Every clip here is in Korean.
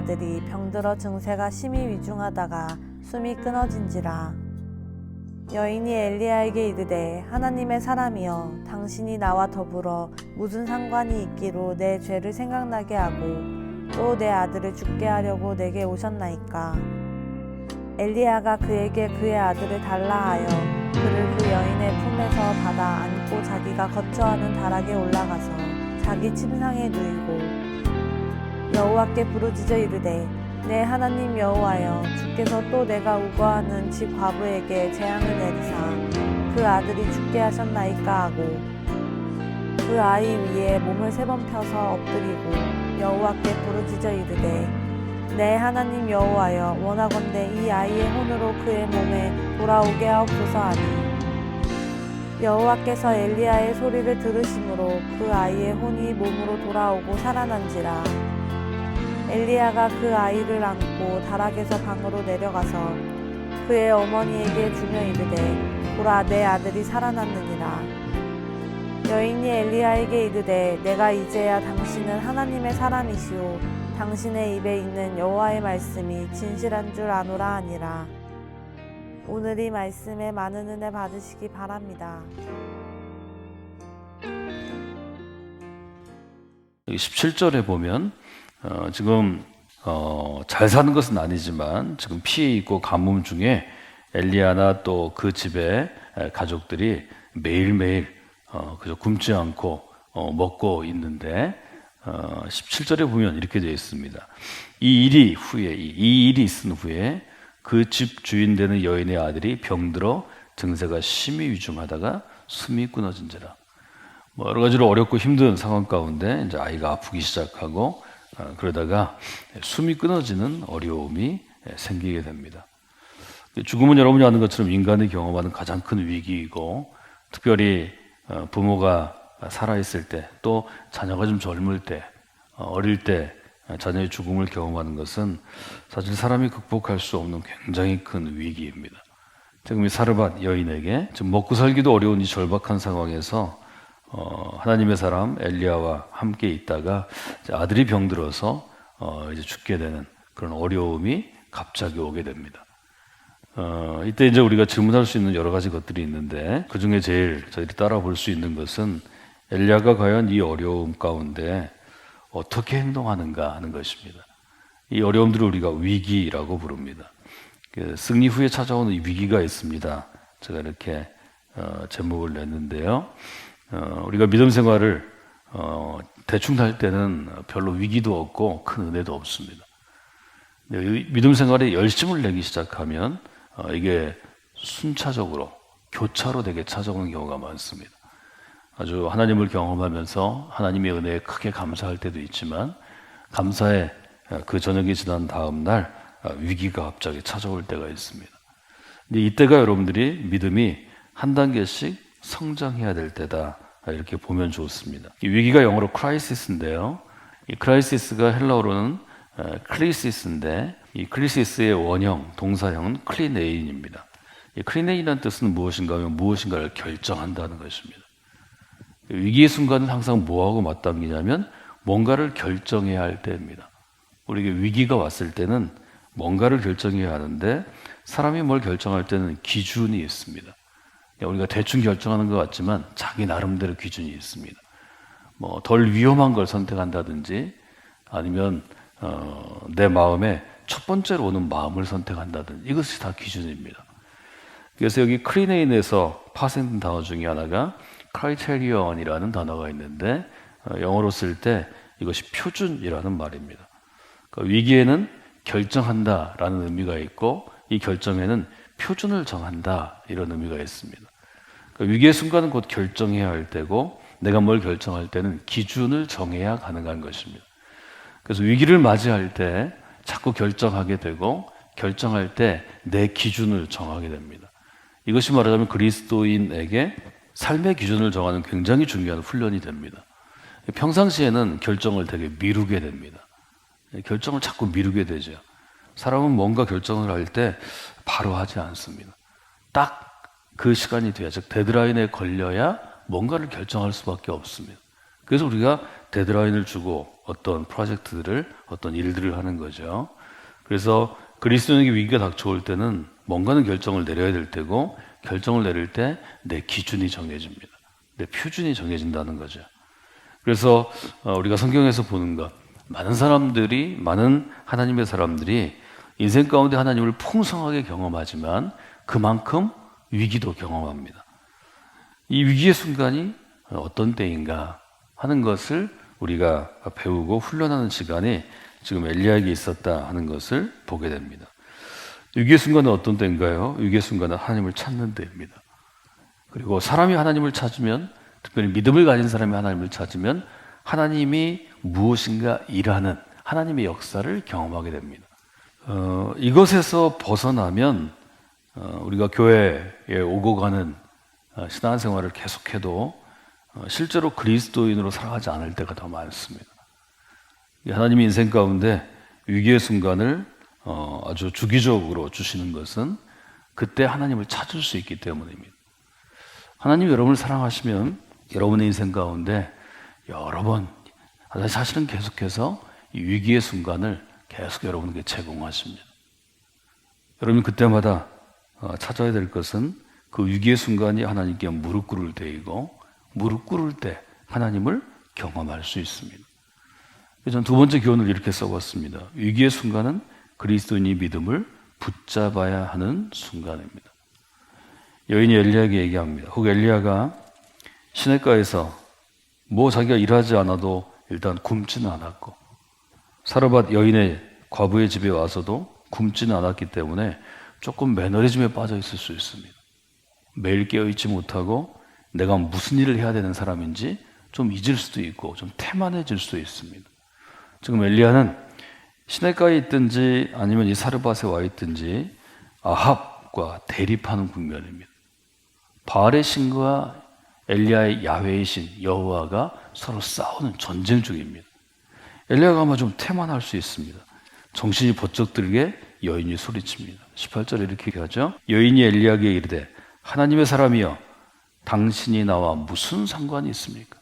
아들이 병들어 증세가 심히 위중하다가 숨이 끊어진지라. 여인이 엘리야에게 이르되 하나님의 사람이여 당신이 나와 더불어 무슨 상관이 있기로 내 죄를 생각나게 하고 또 내 아들을 죽게 하려고 내게 오셨나이까. 엘리야가 그에게 그의 아들을 달라 하여 그를 그 여인의 품에서 받아 안고 자기가 거처하는 다락에 올라가서 자기 침상에 누이고 여호와께 부르짖어 이르되 내 하나님 여호와여 주께서 또 내가 우거하는 집 과부에게 재앙을 내리사 그 아들이 죽게 하셨나이까 하고 그 아이 위에 몸을 3번 펴서 엎드리고 여호와께 부르짖어 이르되 내 하나님 여호와여 원하건대 이 아이의 혼으로 그의 몸에 돌아오게 하옵소서 하니 여호와께서 엘리야의 소리를 들으심으로 그 아이의 혼이 몸으로 돌아오고 살아난지라. 엘리야가 그 아이를 안고 다락에서 방으로 내려가서 그의 어머니에게 주며 이르되 보라 내 아들이 살아났느니라. 여인이 엘리야에게 이르되 내가 이제야 당신은 하나님의 사람이시오 당신의 입에 있는 여호와의 말씀이 진실한 줄 아노라 하니라. 오늘 이 말씀에 많은 은혜 받으시기 바랍니다. 17절에 보면 지금 잘 사는 것은 아니지만 지금 피해 있고 가뭄 중에 엘리야나 또 그 집의 가족들이 매일매일 그저 굶지 않고 먹고 있는데 17절에 보면 이렇게 되어 있습니다. 이 일이 있은 후에 그 집 주인 되는 여인의 아들이 병들어 증세가 심히 위중하다가 숨이 끊어진지라. 여러 가지로 어렵고 힘든 상황 가운데 이제 아이가 아프기 시작하고 그러다가 숨이 끊어지는 어려움이 생기게 됩니다. 죽음은 여러분이 아는 것처럼 인간이 경험하는 가장 큰 위기이고 특별히 부모가 살아있을 때 또 자녀가 좀 젊을 때 어릴 때 자녀의 죽음을 경험하는 것은 사실 사람이 극복할 수 없는 굉장히 큰 위기입니다. 지금 이 사르밧 여인에게 지금 먹고 살기도 어려운 이 절박한 상황에서 하나님의 사람 엘리야와 함께 있다가 아들이 병들어서 이제 죽게 되는 그런 어려움이 갑자기 오게 됩니다. 이때 이제 우리가 질문할 수 있는 여러 가지 것들이 있는데 그 중에 제일 저희들이 따라 볼 수 있는 것은 엘리야가 과연 이 어려움 가운데 어떻게 행동하는가 하는 것입니다. 이 어려움들을 우리가 위기라고 부릅니다. 승리 후에 찾아오는 위기가 있습니다. 제가 이렇게 제목을 냈는데요. 우리가 믿음 생활을 대충 할 때는 별로 위기도 없고 큰 은혜도 없습니다. 믿음 생활에 열심을 내기 시작하면 이게 순차적으로 교차로 되게 찾아오는 경우가 많습니다. 아주 하나님을 경험하면서 하나님의 은혜에 크게 감사할 때도 있지만 감사에 그 저녁이 지난 다음 날 위기가 갑자기 찾아올 때가 있습니다. 근데 이때가 여러분들이 믿음이 한 단계씩 성장해야 될 때다 이렇게 보면 좋습니다. 이 위기가 영어로 크라이시스인데요. 이 크라이시스가 헬라어로는 크리시스인데 이 크리시스의 원형 동사형은 클리네인입니다. 이 클리네인이라는 뜻은 무엇인가 하면 무엇인가를 결정한다는 것입니다. 위기의 순간은 항상 뭐하고 맞닿느냐면 뭔가를 결정해야 할 때입니다. 우리에게 위기가 왔을 때는 뭔가를 결정해야 하는데 사람이 뭘 결정할 때는 기준이 있습니다. 우리가 대충 결정하는 것 같지만 자기 나름대로 기준이 있습니다. 덜 위험한 걸 선택한다든지 아니면 내 마음에 첫 번째로 오는 마음을 선택한다든지 이것이 다 기준입니다. 그래서 여기 크리네인에서 파생된 단어 중에 하나가 크라이테리언이라는 단어가 있는데 영어로 쓸 때 이것이 표준이라는 말입니다. 그러니까 위기에는 결정한다라는 의미가 있고 이 결정에는 표준을 정한다 이런 의미가 있습니다. 그러니까 위기의 순간은 곧 결정해야 할 때고 내가 뭘 결정할 때는 기준을 정해야 가능한 것입니다. 그래서 위기를 맞이할 때 자꾸 결정하게 되고 결정할 때 내 기준을 정하게 됩니다. 이것이 말하자면 그리스도인에게 삶의 기준을 정하는 굉장히 중요한 훈련이 됩니다. 평상시에는 결정을 되게 미루게 됩니다. 결정을 자꾸 미루게 되죠. 사람은 뭔가 결정을 할 때 바로 하지 않습니다. 딱 그 시간이 돼야, 즉 데드라인에 걸려야 뭔가를 결정할 수밖에 없습니다. 그래서 우리가 데드라인을 주고 어떤 프로젝트들을, 어떤 일들을 하는 거죠. 그래서 그리스도인에게 위기가 닥쳐올 때는 뭔가는 결정을 내려야 될 때고, 결정을 내릴 때 내 기준이 정해집니다. 내 표준이 정해진다는 거죠. 그래서 우리가 성경에서 보는 것, 많은 하나님의 사람들이 인생 가운데 하나님을 풍성하게 경험하지만 그만큼 위기도 경험합니다. 이 위기의 순간이 어떤 때인가 하는 것을 우리가 배우고 훈련하는 시간이 지금 엘리야에게 있었다 하는 것을 보게 됩니다. 위기의 순간은 어떤 때인가요? 위기의 순간은 하나님을 찾는 때입니다. 그리고 사람이 하나님을 찾으면, 특별히 믿음을 가진 사람이 하나님을 찾으면 하나님이 무엇인가 일하는 하나님의 역사를 경험하게 됩니다. 이것에서 벗어나면 우리가 교회에 오고 가는 신앙생활을 계속해도 실제로 그리스도인으로 살아가지 않을 때가 더 많습니다. 하나님의 인생 가운데 위기의 순간을 아주 주기적으로 주시는 것은 그때 하나님을 찾을 수 있기 때문입니다. 하나님이 여러분을 사랑하시면 여러분의 인생 가운데 여러 번, 사실은 계속해서 이 위기의 순간을 계속 여러분에게 제공하십니다. 여러분 그때마다 찾아야 될 것은 그 위기의 순간이 하나님께 무릎 꿇을 때이고, 무릎 꿇을 때 하나님을 경험할 수 있습니다. 저는 두 번째 교훈을 이렇게 써봤습니다. 위기의 순간은 그리스도인이 믿음을 붙잡아야 하는 순간입니다. 여인이 엘리야에게 얘기합니다. 혹 엘리야가 시냇가에서 자기가 일하지 않아도 일단 굶지는 않았고, 사르밧 여인의 과부의 집에 와서도 굶지는 않았기 때문에 조금 매너리즘에 빠져 있을 수 있습니다. 매일 깨어있지 못하고 내가 무슨 일을 해야 되는 사람인지 좀 잊을 수도 있고 좀 태만해질 수도 있습니다. 지금 엘리야는 시냇가에 있든지 아니면 이 사르밧에 와 있든지 아합과 대립하는 국면입니다. 바알의 신과 엘리야의 야훼의 신 여호와가 서로 싸우는 전쟁 중입니다. 엘리야가 아마 좀 태만할 수 있습니다. 정신이 번쩍 들게 여인이 소리칩니다. 18절에 이렇게 얘기하죠. 여인이 엘리야에게 이르되 하나님의 사람이여 당신이 나와 무슨 상관이 있습니까?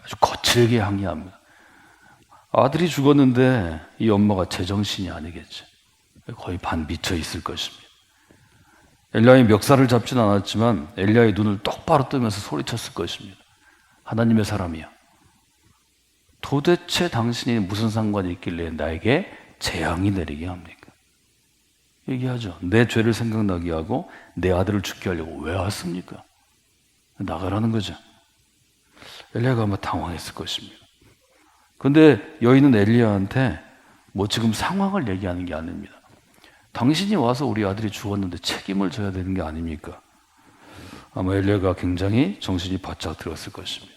아주 거칠게 항의합니다. 아들이 죽었는데 이 엄마가 제정신이 아니겠지. 거의 반 미쳐 있을 것입니다. 엘리야의 멱살을 잡지는 않았지만 엘리야의 눈을 똑바로 뜨면서 소리쳤을 것입니다. 하나님의 사람이여, 도대체 당신이 무슨 상관이 있길래 나에게 재앙이 내리게 합니까? 얘기하죠. 내 죄를 생각나게 하고 내 아들을 죽게 하려고 왜 왔습니까? 나가라는 거죠. 엘리야가 아마 당황했을 것입니다. 그런데 여인은 엘리야한테 지금 상황을 얘기하는 게 아닙니다. 당신이 와서 우리 아들이 죽었는데 책임을 져야 되는 게 아닙니까? 아마 엘리야가 굉장히 정신이 바짝 들었을 것입니다.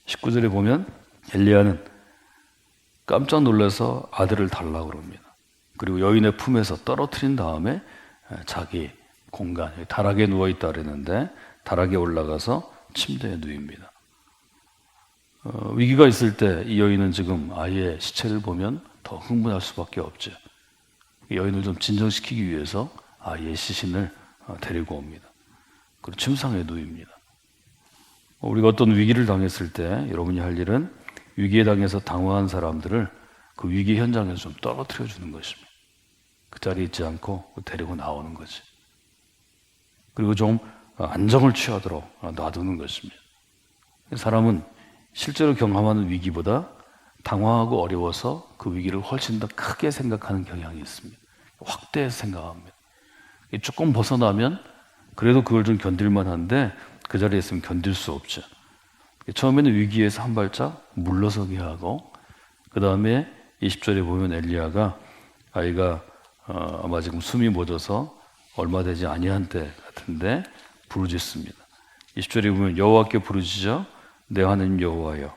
19절에 보면 엘리야는 깜짝 놀라서 아들을 달라고 그럽니다. 그리고 여인의 품에서 떨어뜨린 다음에 자기 공간, 다락에 누워있다 그랬는데 다락에 올라가서 침대에 누입니다. 위기가 있을 때 이 여인은 지금 아이의 시체를 보면 더 흥분할 수밖에 없죠. 이 여인을 좀 진정시키기 위해서 아이의 시신을 데리고 옵니다. 그리고 침상에 누입니다. 우리가 어떤 위기를 당했을 때 여러분이 할 일은 위기에 당해서 당황한 사람들을 그 위기 현장에서 좀 떨어뜨려 주는 것입니다. 그 자리에 있지 않고 데리고 나오는 거지. 그리고 좀 안정을 취하도록 놔두는 것입니다. 사람은 실제로 경험하는 위기보다 당황하고 어려워서 그 위기를 훨씬 더 크게 생각하는 경향이 있습니다. 확대해서 생각합니다. 조금 벗어나면 그래도 그걸 좀 견딜만 한데 그 자리에 있으면 견딜 수 없죠. 처음에는 위기에서 한 발짝 물러서게 하고, 그 다음에 20절에 보면 엘리야가 아이가 아마 지금 숨이 멎어서 얼마 되지 아니한 때 같은데 부르짖습니다. 20절에 보면 여호와께 부르짖어 내 하나님 여호와여,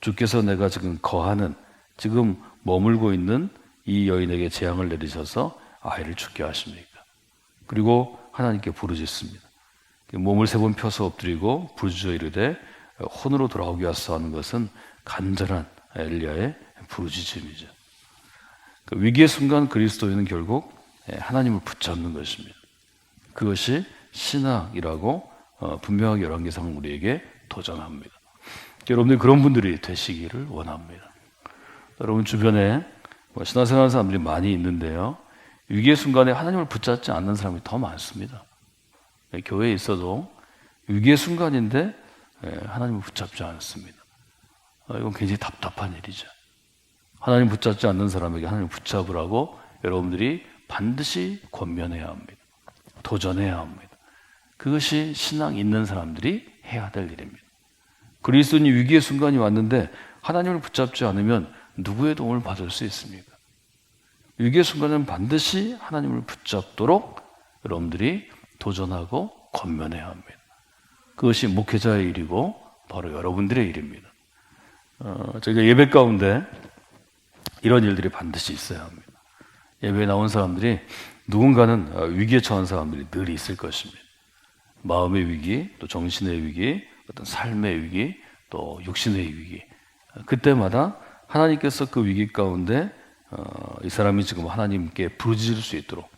주께서 내가 지금 거하는, 지금 머물고 있는 이 여인에게 재앙을 내리셔서 아이를 죽게 하십니까? 그리고 하나님께 부르짖습니다. 몸을 3번 펴서 엎드리고 부르짖어 이르되 혼으로 돌아오게 하소서 하는 것은 간절한 엘리야의 부르짖음이죠. 그 위기의 순간 그리스도인은 결국 하나님을 붙잡는 것입니다. 그것이 신학이라고 분명하게 열왕기상은 우리에게 도전합니다. 여러분들이 그런 분들이 되시기를 원합니다. 여러분 주변에 신앙생활하는 사람들이 많이 있는데요. 위기의 순간에 하나님을 붙잡지 않는 사람이 더 많습니다. 교회에 있어도 위기의 순간인데 하나님을 붙잡지 않습니다. 이건 굉장히 답답한 일이죠. 하나님 붙잡지 않는 사람에게 하나님을 붙잡으라고 여러분들이 반드시 권면해야 합니다. 도전해야 합니다. 그것이 신앙 있는 사람들이 해야 될 일입니다. 그리스도인이 위기의 순간이 왔는데 하나님을 붙잡지 않으면 누구의 도움을 받을 수 있습니까? 위기의 순간은 반드시 하나님을 붙잡도록 여러분들이 도전하고 권면해야 합니다. 그것이 목회자의 일이고 바로 여러분들의 일입니다. 저희가 예배 가운데 이런 일들이 반드시 있어야 합니다. 예배에 나온 사람들이 누군가는 위기에 처한 사람들이 늘 있을 것입니다. 마음의 위기, 또 정신의 위기, 어떤 삶의 위기, 또 육신의 위기. 그때마다 하나님께서 그 위기 가운데 이 사람이 지금 하나님께 부르짖을 수 있도록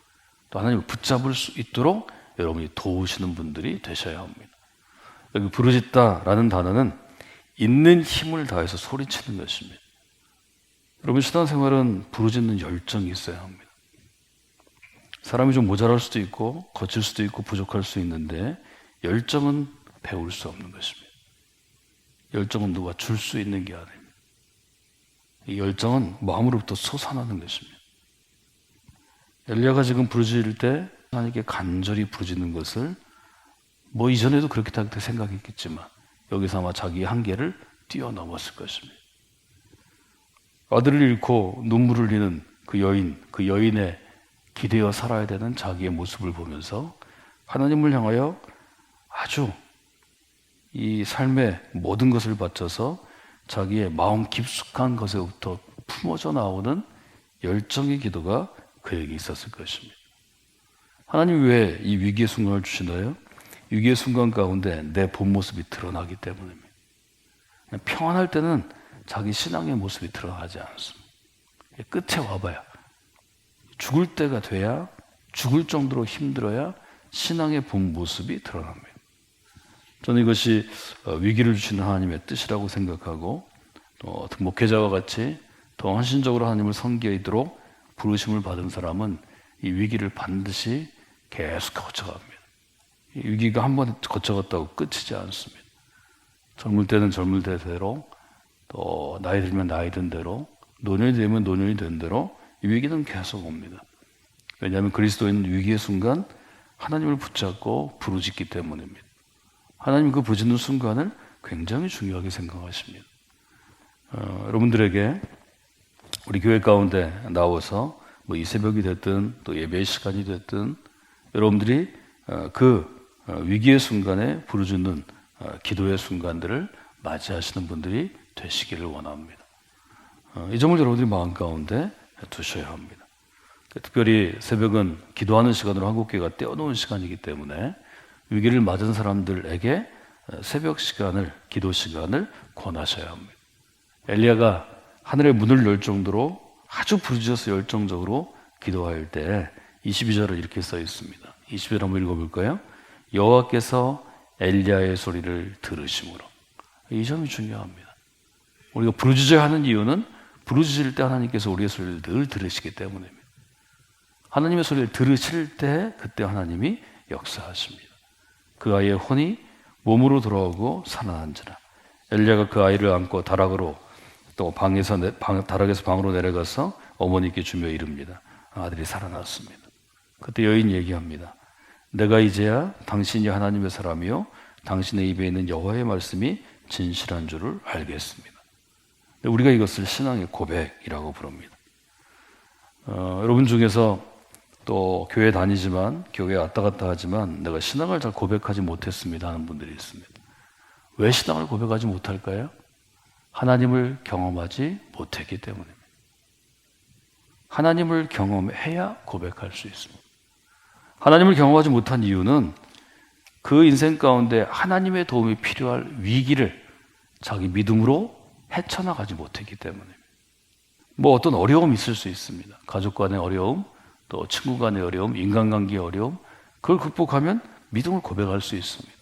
또 하나님을 붙잡을 수 있도록 여러분이 도우시는 분들이 되셔야 합니다. 여기 부르짖다라는 단어는 있는 힘을 다해서 소리치는 것입니다. 여러분 신앙생활은 부르짖는 열정이 있어야 합니다. 사람이 좀 모자랄 수도 있고 거칠 수도 있고 부족할 수 있는데 열정은 배울 수 없는 것입니다. 열정은 누가 줄 수 있는 게 아닙니다. 이 열정은 마음으로부터 솟아나는 것입니다. 엘리야가 지금 부르짖을 때 하나님께 간절히 부르짖는 것을 이전에도 그렇게 생각했겠지만 여기서 아마 자기의 한계를 뛰어넘었을 것입니다. 아들을 잃고 눈물을 흘리는 그 여인의 기대어 살아야 되는 자기의 모습을 보면서 하나님을 향하여 아주 이 삶의 모든 것을 바쳐서 자기의 마음 깊숙한 것에부터 품어져 나오는 열정의 기도가 그에게 있었을 것입니다. 하나님 왜 이 위기의 순간을 주시나요? 위기의 순간 가운데 내 본 모습이 드러나기 때문입니다. 평안할 때는 자기 신앙의 모습이 드러나지 않습니다. 끝에 와봐야 죽을 때가 돼야 죽을 정도로 힘들어야 신앙의 본 모습이 드러납니다. 저는 이것이 위기를 주시는 하나님의 뜻이라고 생각하고 또 목회자와 같이 더 헌신적으로 하나님을 섬기도록 부르심을 받은 사람은 이 위기를 반드시 계속 거쳐갑니다. 이 위기가 한 번 거쳐갔다고 끝이지 않습니다. 젊을 때는 젊을 때대로 또 나이 들면 나이 든 대로 노년이 되면 노년이 된 대로 이 위기는 계속 옵니다. 왜냐하면 그리스도인은 위기의 순간 하나님을 붙잡고 부르짖기 때문입니다. 하나님 그 부르짖는 순간을 굉장히 중요하게 생각하십니다. 여러분들에게 우리 교회 가운데 나와서 이 새벽이 됐든 또 예배의 시간이 됐든 여러분들이 그 위기의 순간에 부르짖는 기도의 순간들을 맞이하시는 분들이 되시기를 원합니다. 이 점을 여러분들이 마음 가운데 두셔야 합니다. 특별히 새벽은 기도하는 시간으로 한국교회가 떼어놓은 시간이기 때문에 위기를 맞은 사람들에게 새벽 시간을, 기도 시간을 권하셔야 합니다. 엘리야가 하늘의 문을 열 정도로 아주 부르짖어서 열정적으로 기도할 때 22절을 이렇게 써 있습니다. 22절 한번 읽어볼까요? 여호와께서 엘리야의 소리를 들으심으로. 이 점이 중요합니다. 우리가 부르짖어야 하는 이유는 부르짖을 때 하나님께서 우리의 소리를 늘 들으시기 때문입니다. 하나님의 소리를 들으실 때 그때 하나님이 역사하십니다. 그 아이의 혼이 몸으로 돌아오고 살아난지라. 엘리야가 그 아이를 안고 다락으로 또 다락에서 방으로 내려가서 어머니께 주며 이릅니다. 아들이 살아났습니다. 그때 여인이 얘기합니다. 내가 이제야 당신이 하나님의 사람이요 당신의 입에 있는 여호와의 말씀이 진실한 줄을 알겠습니다. 우리가 이것을 신앙의 고백이라고 부릅니다. 여러분 중에서 또 교회 다니지만 교회에 왔다 갔다 하지만 내가 신앙을 잘 고백하지 못했습니다 하는 분들이 있습니다. 왜 신앙을 고백하지 못할까요? 하나님을 경험하지 못했기 때문입니다. 하나님을 경험해야 고백할 수 있습니다. 하나님을 경험하지 못한 이유는 그 인생 가운데 하나님의 도움이 필요할 위기를 자기 믿음으로 헤쳐나가지 못했기 때문입니다. 어떤 어려움이 있을 수 있습니다. 가족 간의 어려움, 또 친구 간의 어려움, 인간관계의 어려움, 그걸 극복하면 믿음을 고백할 수 있습니다.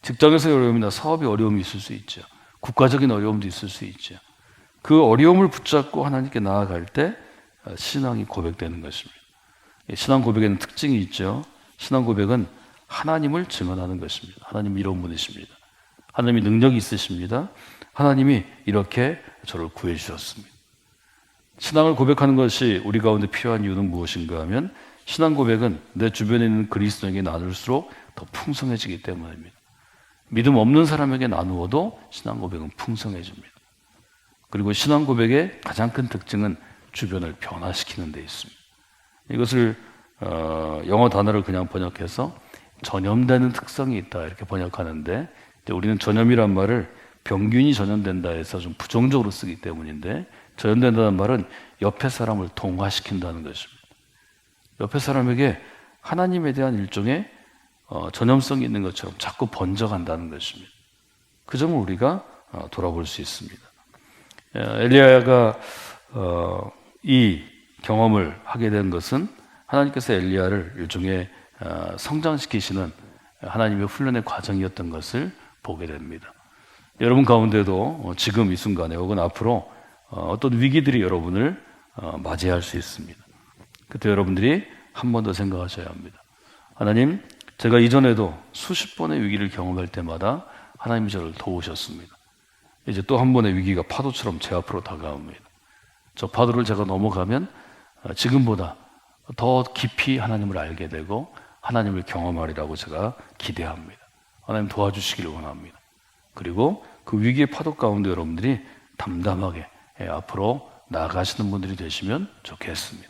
직장에서의 어려움이나 사업의 어려움이 있을 수 있죠. 국가적인 어려움도 있을 수 있죠. 그 어려움을 붙잡고 하나님께 나아갈 때 신앙이 고백되는 것입니다. 신앙 고백에는 특징이 있죠. 신앙 고백은 하나님을 증언하는 것입니다. 하나님 이런 분이십니다. 하나님이 능력이 있으십니다. 하나님이 이렇게 저를 구해 주셨습니다. 신앙을 고백하는 것이 우리 가운데 필요한 이유는 무엇인가 하면 신앙 고백은 내 주변에 있는 그리스도에게 나눌수록 더 풍성해지기 때문입니다. 믿음 없는 사람에게 나누어도 신앙 고백은 풍성해집니다. 그리고 신앙 고백의 가장 큰 특징은 주변을 변화시키는 데 있습니다. 이것을 영어 단어를 그냥 번역해서 전염되는 특성이 있다 이렇게 번역하는데, 우리는 전염이란 말을 병균이 전염된다 해서 좀 부정적으로 쓰기 때문인데, 전염된다는 말은 옆에 사람을 동화시킨다는 것입니다. 옆에 사람에게 하나님에 대한 일종의 전염성이 있는 것처럼 자꾸 번져간다는 것입니다. 그 점을 우리가 돌아볼 수 있습니다. 엘리야가 이 경험을 하게 된 것은 하나님께서 엘리야를 일종의 성장시키시는 하나님의 훈련의 과정이었던 것을 보게 됩니다. 여러분 가운데도 지금 이 순간에 혹은 앞으로 어떤 위기들이 여러분을 맞이할 수 있습니다. 그때 여러분들이 한 번 더 생각하셔야 합니다. 하나님, 제가 이전에도 수십 번의 위기를 경험할 때마다 하나님이 저를 도우셨습니다. 이제 또 한 번의 위기가 파도처럼 제 앞으로 다가옵니다. 저 파도를 제가 넘어가면 지금보다 더 깊이 하나님을 알게 되고 하나님을 경험하리라고 제가 기대합니다. 하나님 도와주시기를 원합니다. 그리고 그 위기의 파도 가운데 여러분들이 담담하게 앞으로 나아가시는 분들이 되시면 좋겠습니다.